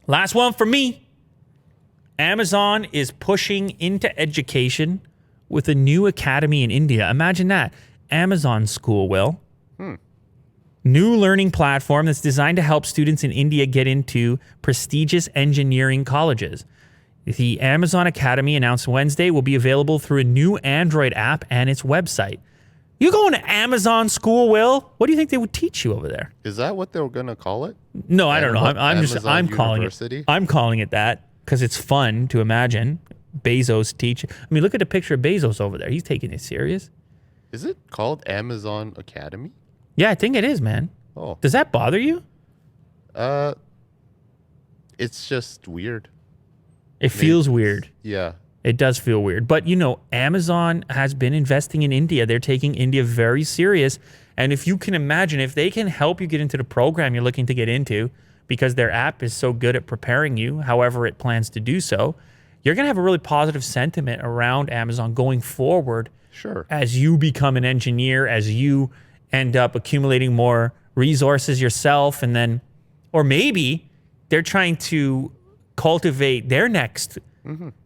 Last one for me. Amazon is pushing into education with a new academy in India. Imagine that. Amazon School, Will. New learning platform that's designed to help students in India get into prestigious engineering colleges. The Amazon Academy, announced Wednesday, will be available through a new Android app and its website. You going to Amazon School, Will? What do you think they would teach you over there? Is that what they were gonna call it? No, I don't know. I'm calling University? it. I'm calling it that because it's fun to imagine Bezos teach. I mean, look at the picture of Bezos over there. He's taking it serious. Is it called Amazon Academy? Yeah, I think it is, man. Oh, Does that bother you? it's just weird. It feels weird. Yeah. It does feel weird. But, you know, Amazon has been investing in India. They're taking India very serious. And if you can imagine, if they can help you get into the program you're looking to get into, because their app is so good at preparing you, however it plans to do so, you're going to have a really positive sentiment around Amazon going forward. Sure. As you become an engineer, as you end up accumulating more resources yourself, and then, or maybe they're trying to cultivate their next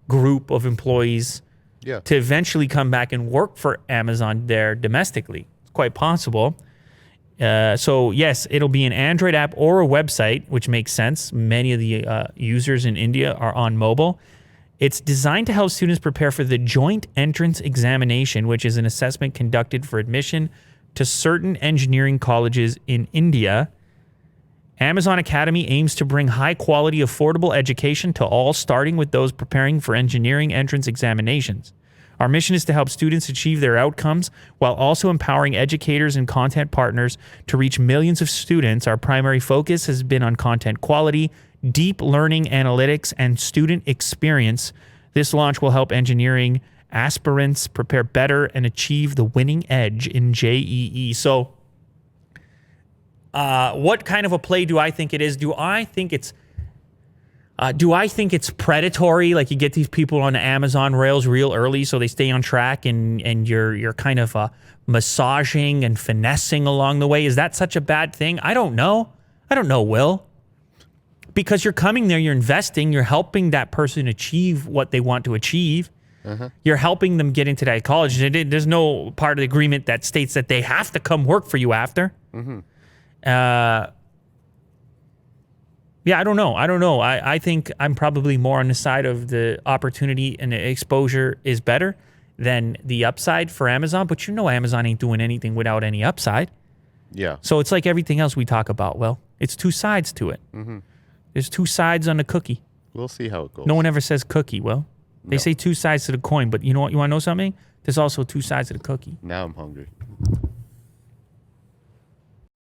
group of employees Yeah. to eventually come back and work for Amazon there domestically. It's quite possible. So yes, it'll be an Android app or a website, which makes sense. Many of the users in India are on mobile. It's designed to help students prepare for the Joint Entrance Examination, which is an assessment conducted for admission to certain engineering colleges in India. Amazon Academy aims to bring high-quality, affordable education to all, starting with those preparing for engineering entrance examinations. Our mission is to help students achieve their outcomes while also empowering educators and content partners to reach millions of students. Our primary focus has been on content quality, deep learning analytics, and student experience. This launch will help engineering aspirants prepare better and achieve the winning edge in JEE. So, what kind of a play do I think it is? Do I think it's predatory? Like you get these people on the Amazon rails real early, so they stay on track, and you're kind of massaging and finessing along the way. Is that such a bad thing? I don't know. Will. Because you're coming there, you're investing, you're helping that person achieve what they want to achieve. You're helping them get into that college. There's no part of the agreement that states that they have to come work for you after. Yeah, I don't know. I think I'm probably more on the side of the opportunity and the exposure is better than the upside for Amazon. But you know Amazon ain't doing anything without any upside. Yeah. So it's like everything else we talk about. Well, it's two sides to it. There's two sides on the cookie. We'll see how it goes. No one ever says cookie, Will. They say two sides to the coin, but you know what? You want to know something? There's also two sides to the cookie. Now I'm hungry.